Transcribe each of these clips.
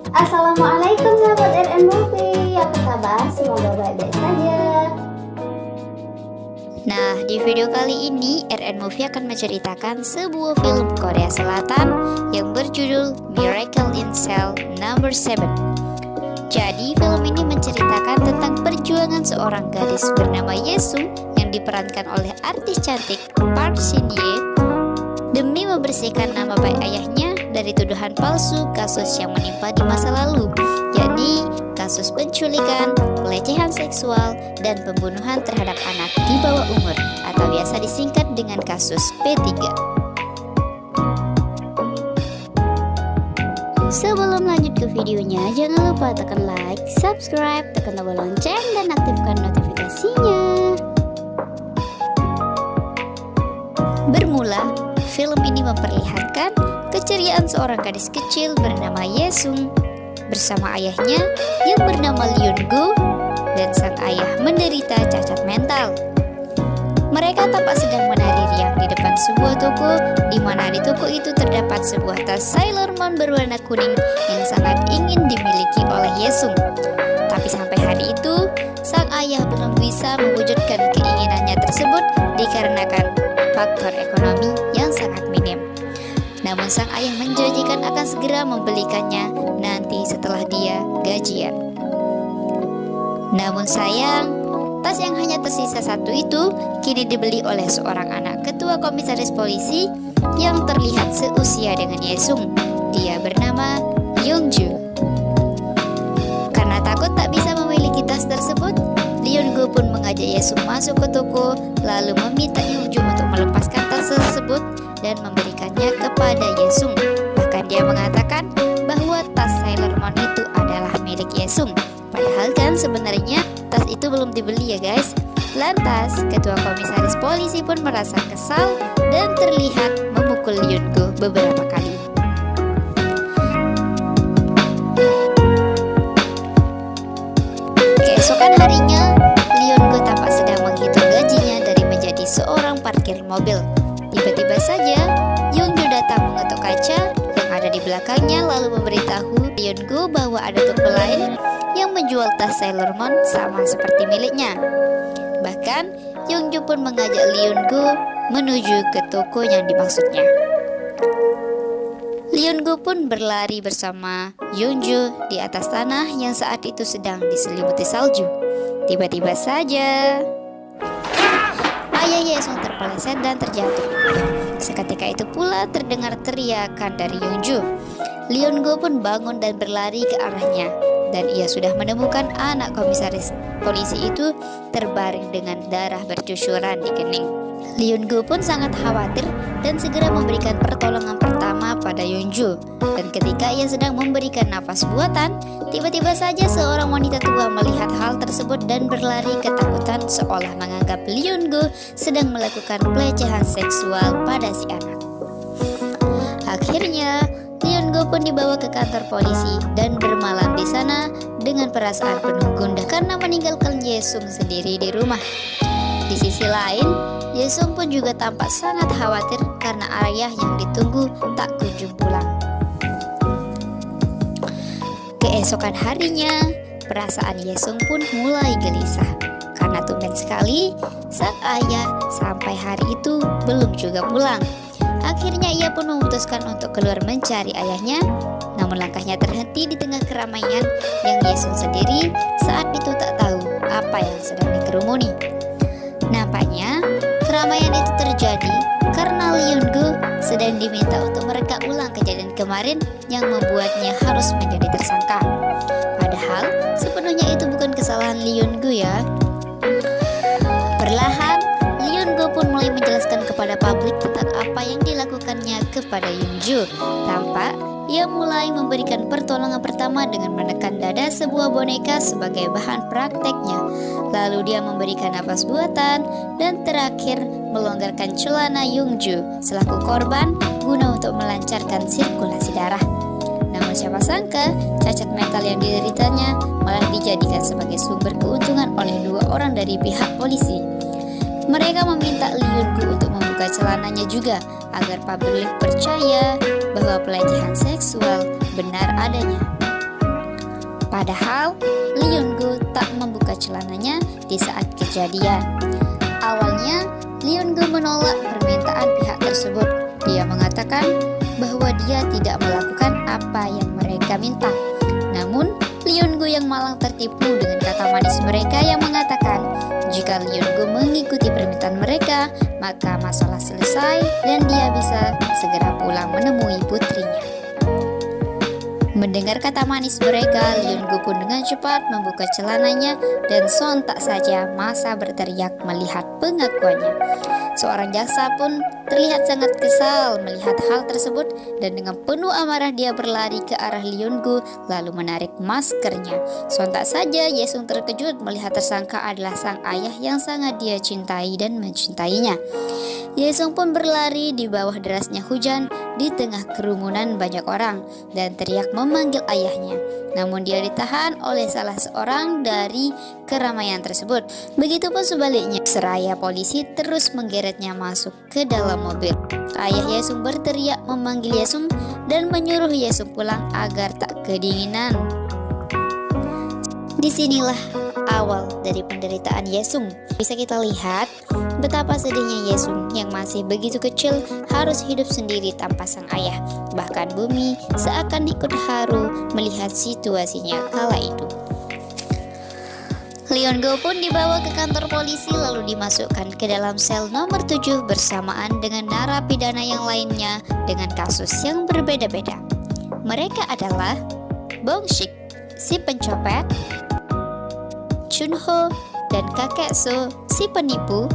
Assalamualaikum sahabat RN Movie, apa kabar? Semoga baik-baik saja. Nah, di video kali ini RN Movie akan menceritakan sebuah film Korea Selatan yang berjudul Miracle in Cell No. 7. Jadi, film ini menceritakan tentang perjuangan seorang gadis bernama Yesung yang diperankan oleh artis cantik Park Shin-hye demi membersihkan nama baik ayahnya dari tuduhan palsu kasus yang menimpa di masa lalu, yakni kasus penculikan, pelecehan seksual, dan pembunuhan terhadap anak di bawah umur atau biasa disingkat dengan kasus P3. Sebelum lanjut ke videonya, jangan lupa tekan like, subscribe, tekan tombol lonceng, dan aktifkan notifikasinya. Bermula, film ini memperlihatkan keceriaan seorang gadis kecil bernama Yesung bersama ayahnya yang bernama Leon-gu, dan sang ayah menderita cacat mental. Mereka tampak sedang menari riang di depan sebuah toko, di mana di toko itu terdapat sebuah tas Sailor Moon berwarna kuning yang sangat ingin dimiliki oleh Yesung. Tapi sampai hari itu, sang ayah belum bisa mewujudkan keinginannya tersebut dikarenakan faktor ekonomi yang sangat minim. Namun sang ayah menjanjikan akan segera membelikannya nanti setelah dia gajian. Namun sayang, tas yang hanya tersisa satu itu kini dibeli oleh seorang anak ketua komisaris polisi yang terlihat seusia dengan Yesung. Dia bernama Youngju. Karena takut tak bisa memiliki tas tersebut, Leon-gu pun mengajak Yesung masuk ke toko, lalu meminta Youngju untuk melepaskan tas tersebut dan memberikannya kepada Yesung. Bahkan dia mengatakan bahwa tas Sailor Moon itu adalah milik Yesung. Padahal kan sebenarnya tas itu belum dibeli ya guys. Lantas ketua komisaris polisi pun merasa kesal dan terlihat memukul Leon-gu beberapa kali. Keesokan harinya, Leon-gu tampak sedang menghitung gajinya dari menjadi seorang parkir mobil. Tiba-tiba saja, Youngju datang mengetuk kaca yang ada di belakangnya lalu memberitahu Leon-gu bahwa ada toko lain yang menjual tas Sailor Moon sama seperti miliknya. Bahkan, Youngju pun mengajak Leon-gu menuju ke toko yang dimaksudnya. Leon-gu pun berlari bersama Youngju di atas tanah yang saat itu sedang diselimuti salju. Tiba-tiba saja ayah Yesung terpeleset dan terjatuh. Seketika itu pula terdengar teriakan dari Youngju. Leon-gu pun bangun dan berlari ke arahnya, dan ia sudah menemukan anak komisaris polisi itu terbaring dengan darah bercucuran di kening. Leon-gu pun sangat khawatir dan segera memberikan pertolongan pertama pada Youngju. Dan ketika ia sedang memberikan nafas buatan, tiba-tiba saja seorang wanita tua melihat hal tersebut dan berlari ketakutan seolah menganggap Leon-gu sedang melakukan pelecehan seksual pada si anak. Akhirnya, Leon-gu pun dibawa ke kantor polisi dan bermalam di sana dengan perasaan penuh gundah karena meninggalkan Yesung sendiri di rumah. Di sisi lain, Yesung pun juga tampak sangat khawatir karena ayah yang ditunggu tak kunjung pulang. Keesokan harinya, perasaan Yesung pun mulai gelisah karena tumben sekali sang ayah sampai hari itu belum juga pulang. Akhirnya ia pun memutuskan untuk keluar mencari ayahnya, namun langkahnya terhenti di tengah keramaian yang Yesung sendiri saat itu tak tahu apa yang sedang dikerumuni. Nampaknya keramaian itu terjadi karena Leon-gu sedang diminta untuk mereka ulang kejadian kemarin yang membuatnya harus menjadi tersangka. Padahal sepenuhnya itu bukan kesalahan Leon-gu ya. Perlahan, Leon-gu pun mulai menjelaskan kepada publik tentang apa yang dilakukannya kepada Youngju. Tampak ia mulai memberikan pertolongan pertama dengan menekan dada sebuah boneka sebagai bahan prakteknya. Lalu dia memberikan napas buatan dan terakhir melonggarkan celana Youngju selaku korban guna untuk melancarkan sirkulasi darah. Namun siapa sangka cacat mental yang dideritanya malah dijadikan sebagai sumber keuntungan oleh dua orang dari pihak polisi. Mereka meminta Leon-gu untuk membuka celananya juga agar publik percaya bahwa pelecehan seksual benar adanya. Padahal Leon-gu tak membuka celananya di saat kejadian. Awalnya Leon-gu menolak permintaan pihak tersebut. Dia mengatakan bahwa dia tidak melakukan apa yang mereka minta. Namun Leon-gu yang malang tertipu dengan kata manis mereka yang mengatakan jika Leon-gu mengikuti permintaan mereka, maka masalah selesai dan dia bisa segera pulang menemui putrinya. Mendengar kata manis mereka, Leon-gu pun dengan cepat membuka celananya dan sontak saja massa berteriak melihat pengakuannya. Seorang jaksa pun terlihat sangat kesal melihat hal tersebut dan dengan penuh amarah dia berlari ke arah Leon-gu lalu menarik maskernya. Sontak saja Yesung terkejut melihat tersangka adalah sang ayah yang sangat dia cintai dan mencintainya. Yesung pun berlari di bawah derasnya hujan di tengah kerumunan banyak orang dan teriak memanggil ayahnya. Namun dia ditahan oleh salah seorang dari keramaian tersebut. Begitupun sebaliknya, seraya polisi terus menggeretnya masuk ke dalam mobil. Ayah Yesung berteriak memanggil Yesung dan menyuruh Yesung pulang agar tak kedinginan. Disinilah awal dari penderitaan Yesung. Bisa kita lihat betapa sedihnya Yesung yang masih begitu kecil harus hidup sendiri tanpa sang ayah. Bahkan bumi seakan ikut haru melihat situasinya kala itu. Leon-gu pun dibawa ke kantor polisi lalu dimasukkan ke dalam sel nomor 7 bersamaan dengan narapidana yang lainnya dengan kasus yang berbeda-beda. Mereka adalah Bong-shik, si pencopet, Chun-ho dan kakek So, si penipu,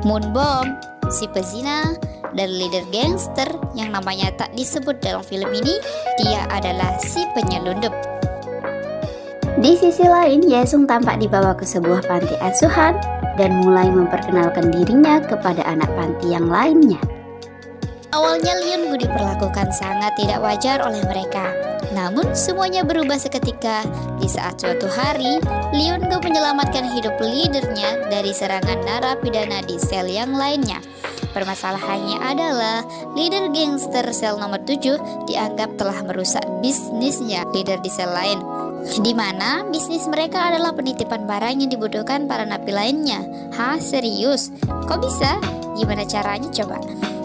Moon-bom, si pezina, dan leader gangster yang namanya tak disebut dalam film ini, dia adalah si penyelundup. Di sisi lain, Yesung tampak dibawa ke sebuah panti asuhan dan mulai memperkenalkan dirinya kepada anak panti yang lainnya. Awalnya Leon-gu diperlakukan sangat tidak wajar oleh mereka. Namun semuanya berubah seketika di saat suatu hari Leon-gu menyelamatkan hidup leadernya dari serangan narapidana di sel yang lainnya. Permasalahannya adalah leader gangster sel nomor 7 dianggap telah merusak bisnisnya leader di sel lain, di mana bisnis mereka adalah penitipan barang yang dibutuhkan para napi lainnya. Hah, serius? Kok bisa? Gimana caranya coba?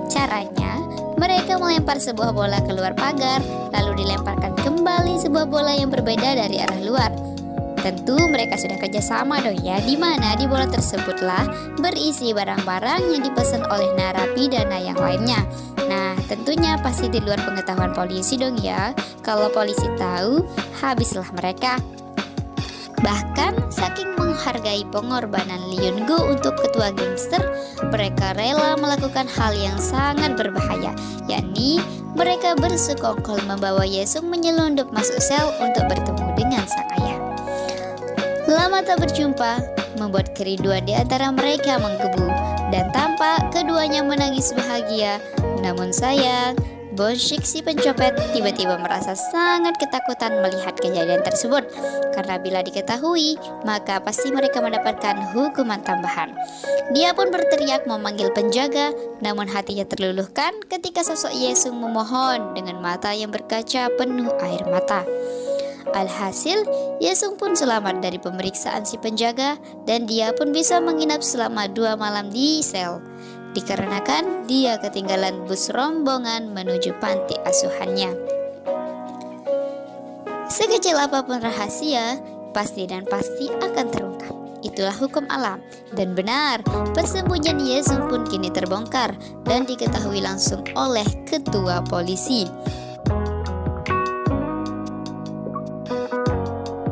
Caranya, mereka melempar sebuah bola keluar pagar, lalu dilemparkan kembali sebuah bola yang berbeda dari arah luar. Tentu mereka sudah kerjasama dong ya, di mana di bola tersebutlah berisi barang-barang yang dipesan oleh narapidana yang lainnya. Nah, tentunya pasti di luar pengetahuan polisi dong ya. Kalau polisi tahu, habislah mereka. Bahkan saking menghargai pengorbanan Leon-gu untuk ketua gangster, mereka rela melakukan hal yang sangat berbahaya, yakni mereka bersekongkol membawa Yesung menyelundup masuk sel untuk bertemu dengan sang ayah. Lama tak berjumpa membuat kerinduan di antara mereka menggebu dan tampak keduanya menangis bahagia. Namun sayang, Bong-shik si pencopet tiba-tiba merasa sangat ketakutan melihat kejadian tersebut, karena bila diketahui maka pasti mereka mendapatkan hukuman tambahan. Dia pun berteriak memanggil penjaga, namun hatinya terluluhkan ketika sosok Yesung memohon dengan mata yang berkaca penuh air mata. Alhasil, Yesung pun selamat dari pemeriksaan si penjaga dan dia pun bisa menginap selama 2 malam di sel, dikarenakan dia ketinggalan bus rombongan menuju panti asuhannya. Sekecil apapun rahasia, pasti dan pasti akan terungkap. Itulah hukum alam. Dan benar, persembunyian Yesung pun kini terbongkar dan diketahui langsung oleh ketua polisi.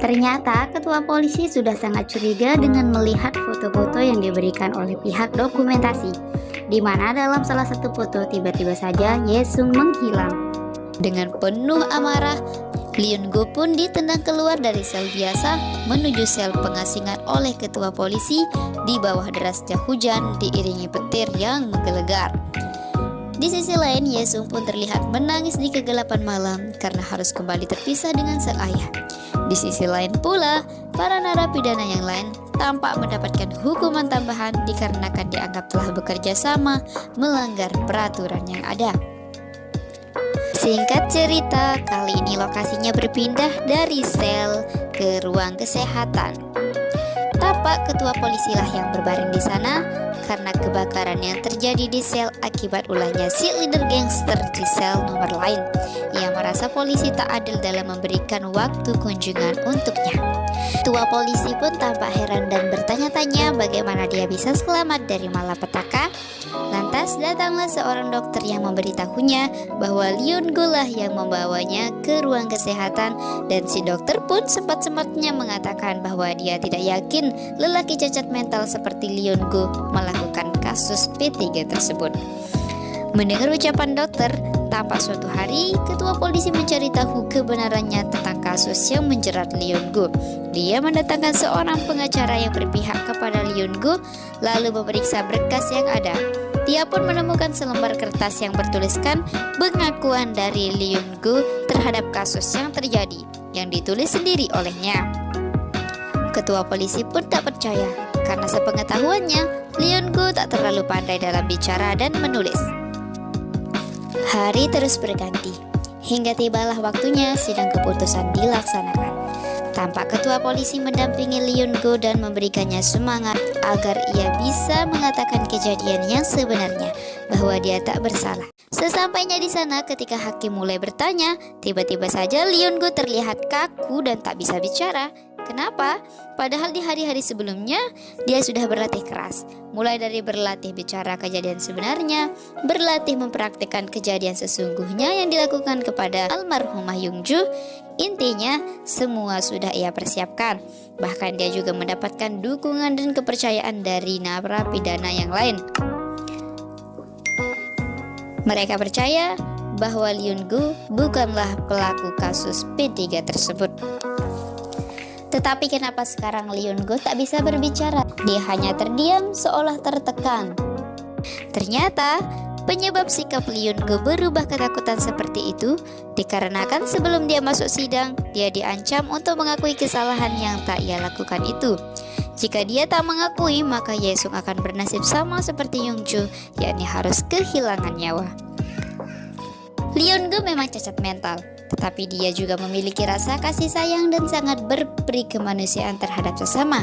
Ternyata ketua polisi sudah sangat curiga dengan melihat foto-foto yang diberikan oleh pihak dokumentasi, di mana dalam salah satu foto tiba-tiba saja Yesung menghilang. Dengan penuh amarah, Leon-gu pun ditendang keluar dari sel biasa menuju sel pengasingan oleh ketua polisi di bawah derasnya hujan diiringi petir yang menggelegar. Di sisi lain, Yesung pun terlihat menangis di kegelapan malam karena harus kembali terpisah dengan sang ayah. Di sisi lain pula, para narapidana yang lain tampak mendapatkan hukuman tambahan dikarenakan dianggap telah bekerja sama melanggar peraturan yang ada. Singkat cerita, kali ini lokasinya berpindah dari sel ke ruang kesehatan. Tampak ketua polisi lah yang berbaring di sana karena kebakaran yang terjadi di sel akibat ulahnya si leader gangster di sel nomor lain. Ia merasa polisi tak adil dalam memberikan waktu kunjungan untuknya. Ketua polisi pun tampak heran dan bertanya-tanya bagaimana dia bisa selamat dari malapetaka. Lantas datanglah seorang dokter yang memberitahunya bahwa Leon Go lah yang membawanya ke ruang kesehatan, dan si dokter pun sempat-sempatnya mengatakan bahwa dia tidak yakin lelaki cacat mental seperti Leon Go melakukan kasus P3 tersebut. Mendengar ucapan dokter, tampak suatu hari ketua polisi mencari tahu kebenarannya tentang kasus yang menjerat Leon Go. Dia mendatangkan seorang pengacara yang berpihak kepada Leon Go, lalu memeriksa berkas yang ada. Dia pun menemukan selembar kertas yang bertuliskan pengakuan dari Leon Go terhadap kasus yang terjadi, yang ditulis sendiri olehnya. Ketua polisi pun tak percaya, karena sepengetahuannya, Leon Go tak terlalu pandai dalam bicara dan menulis. Hari terus berganti, hingga tibalah waktunya sidang keputusan dilaksanakan. Tampak ketua polisi mendampingi Leon Go dan memberikannya semangat agar ia bisa mengatakan kejadian yang sebenarnya, bahwa dia tak bersalah. Sesampainya di sana, ketika hakim mulai bertanya, tiba-tiba saja Leon Go terlihat kaku dan tak bisa bicara. Kenapa? Padahal di hari-hari sebelumnya dia sudah berlatih keras, mulai dari berlatih bicara kejadian sebenarnya, berlatih mempraktikkan kejadian sesungguhnya yang dilakukan kepada almarhumah Yongju. Intinya semua sudah ia persiapkan. Bahkan dia juga mendapatkan dukungan dan kepercayaan dari narapidana yang lain. Mereka percaya bahwa Leon Go bukanlah pelaku kasus P3 tersebut. Tetapi kenapa sekarang Leon Go tak bisa berbicara? Dia hanya terdiam seolah tertekan. Ternyata penyebab sikap Leon Go berubah ketakutan seperti itu dikarenakan sebelum dia masuk sidang, dia diancam untuk mengakui kesalahan yang tak ia lakukan itu. Jika dia tak mengakui, maka Yesung akan bernasib sama seperti Yongju, yakni harus kehilangan nyawa. Leon Go memang cacat mental, tetapi dia juga memiliki rasa kasih sayang dan sangat berperi kemanusiaan terhadap sesama.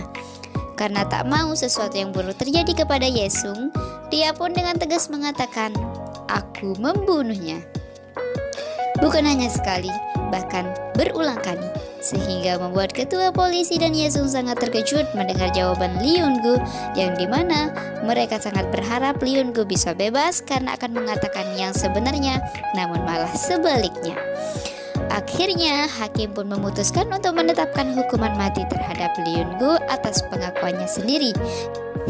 Karena tak mau sesuatu yang buruk terjadi kepada Yesung, dia pun dengan tegas mengatakan, "Aku membunuhnya." Bukan hanya sekali, bahkan berulang kali, sehingga membuat ketua polisi dan Yesung sangat terkejut mendengar jawaban Leon Go, yang dimana mereka sangat berharap Leon Go bisa bebas karena akan mengatakan yang sebenarnya, namun malah sebaliknya. Akhirnya, hakim pun memutuskan untuk menetapkan hukuman mati terhadap Leon Go atas pengakuannya sendiri.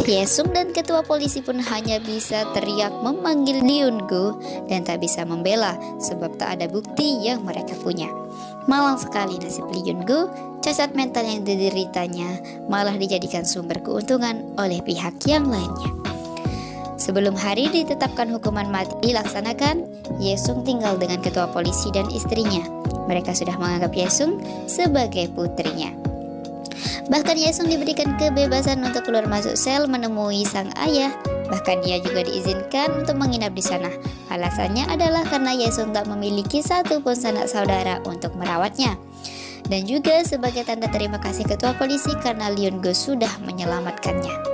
Yesung dan ketua polisi pun hanya bisa teriak memanggil Leon Go dan tak bisa membela sebab tak ada bukti yang mereka punya. Malang sekali nasib Leon Go, cacat mental yang dideritanya malah dijadikan sumber keuntungan oleh pihak yang lainnya. Sebelum hari ditetapkan hukuman mati dilaksanakan, Yesung tinggal dengan ketua polisi dan istrinya. Mereka sudah menganggap Yesung sebagai putrinya. Bahkan Yesung diberikan kebebasan untuk keluar masuk sel menemui sang ayah. Bahkan dia juga diizinkan untuk menginap di sana. Alasannya adalah karena Yesung tak memiliki satupun sanak saudara untuk merawatnya. Dan juga sebagai tanda terima kasih ketua polisi karena Leon Go sudah menyelamatkannya.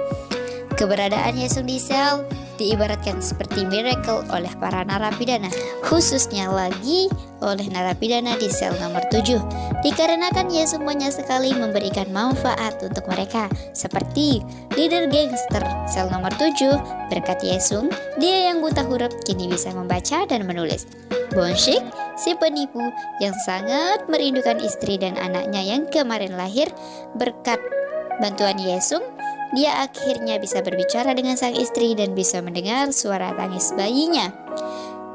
Keberadaan Yesung di sel diibaratkan seperti miracle oleh para narapidana, khususnya lagi oleh narapidana di sel nomor 7, dikarenakan Yesung banyak sekali memberikan manfaat untuk mereka, seperti leader gangster sel nomor 7. Berkat Yesung, dia yang buta huruf kini bisa membaca dan menulis. Bonshik, si penipu yang sangat merindukan istri dan anaknya yang kemarin lahir, berkat bantuan Yesung, dia akhirnya bisa berbicara dengan sang istri dan bisa mendengar suara tangis bayinya.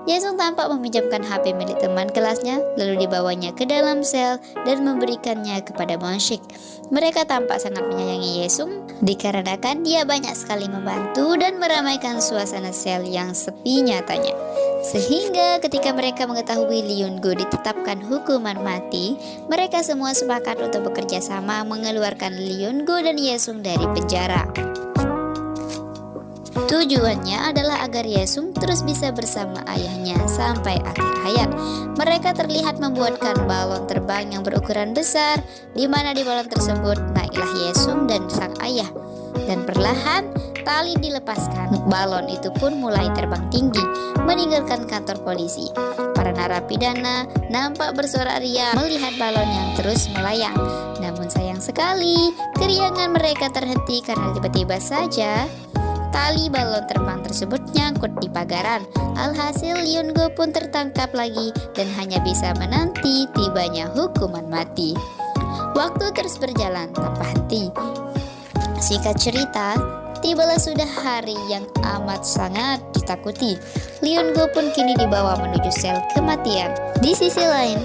Yesung tampak meminjamkan HP milik teman kelasnya, lalu dibawanya ke dalam sel dan memberikannya kepada Bonshik. Mereka tampak sangat menyayangi Yesung dikarenakan dia banyak sekali membantu dan meramaikan suasana sel yang sepi nyatanya. Sehingga ketika mereka mengetahui Leon Go ditetapkan hukuman mati, mereka semua sepakat untuk bekerja sama mengeluarkan Leon Go dan Yesung dari penjara. Tujuannya adalah agar Yesung terus bisa bersama ayahnya sampai akhir hayat. Mereka terlihat membuatkan balon terbang yang berukuran besar, di mana di balon tersebut naiklah Yesung dan sang ayah. Dan perlahan tali dilepaskan. Balon itu pun mulai terbang tinggi, meninggalkan kantor polisi. Para narapidana nampak bersorak riang melihat balon yang terus melayang. Namun sayang sekali, keriangan mereka terhenti karena tiba-tiba saja tali balon terbang tersebut nyangkut di pagaran. Alhasil Leon-gu pun tertangkap lagi dan hanya bisa menanti tibanya hukuman mati. Waktu terus berjalan tanpa henti. Singkat cerita, tibalah sudah hari yang amat sangat ditakuti. Leon-gu pun kini dibawa menuju sel kematian. Di sisi lain,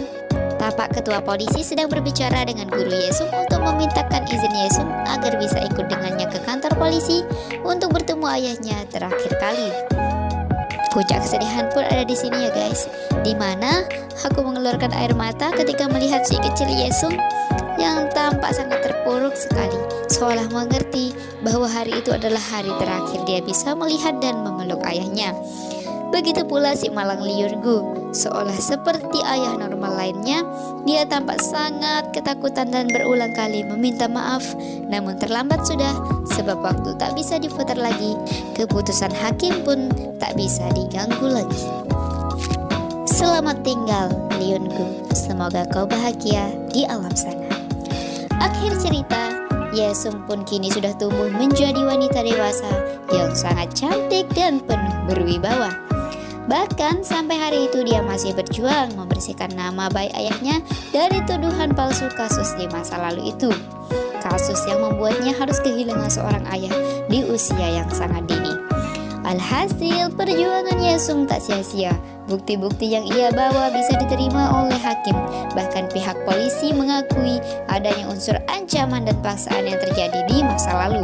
tapak ketua polisi sedang berbicara dengan guru Yesung untuk memintakan izin Yesung agar bisa ikut dengannya ke kantor polisi untuk bertemu ayahnya terakhir kali. Puncak kesedihan pun ada di sini ya guys, dimana aku mengeluarkan air mata ketika melihat si kecil Yesung yang tampak sangat terpuruk sekali, seolah mengerti bahwa hari itu adalah hari terakhir dia bisa melihat dan memeluk ayahnya. Begitu pula si malang Leon-gu, seolah seperti ayah normal lainnya, dia tampak sangat ketakutan dan berulang kali meminta maaf. Namun terlambat sudah, sebab waktu tak bisa diputar lagi, keputusan hakim pun tak bisa diganggu lagi. Selamat tinggal Leon-gu, semoga kau bahagia di alam sana. Akhir cerita, Yesung pun kini sudah tumbuh menjadi wanita dewasa yang sangat cantik dan penuh berwibawa. Bahkan sampai hari itu dia masih berjuang membersihkan nama baik ayahnya dari tuduhan palsu kasus di masa lalu itu. Kasus yang membuatnya harus kehilangan seorang ayah di usia yang sangat dini. Alhasil perjuangan Yesung tak sia-sia. Bukti-bukti yang ia bawa bisa diterima oleh hakim. Bahkan pihak polisi mengakui adanya unsur ancaman dan paksaan yang terjadi di masa lalu.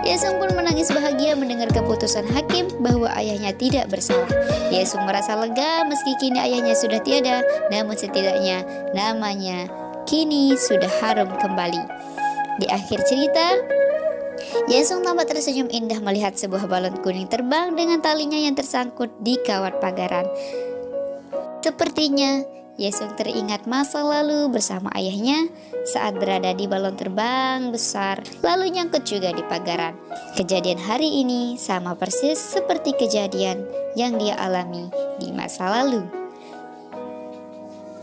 Yesung pun menangis bahagia mendengar keputusan hakim bahwa ayahnya tidak bersalah. Yesung merasa lega meski kini ayahnya sudah tiada, namun setidaknya namanya kini sudah harum kembali. Di akhir cerita, Yesung tampak tersenyum indah melihat sebuah balon kuning terbang dengan talinya yang tersangkut di kawat pagaran. Sepertinya Yesung teringat masa lalu bersama ayahnya saat berada di balon terbang besar lalu nyangkut juga di pagaran. Kejadian hari ini sama persis seperti kejadian yang dia alami di masa lalu.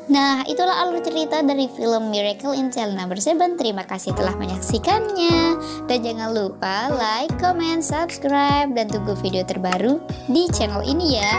Nah, itulah alur cerita dari film Miracle in Cell Number 7. Terima kasih telah menyaksikannya. Dan jangan lupa like, comment, subscribe, dan tunggu video terbaru di channel ini ya.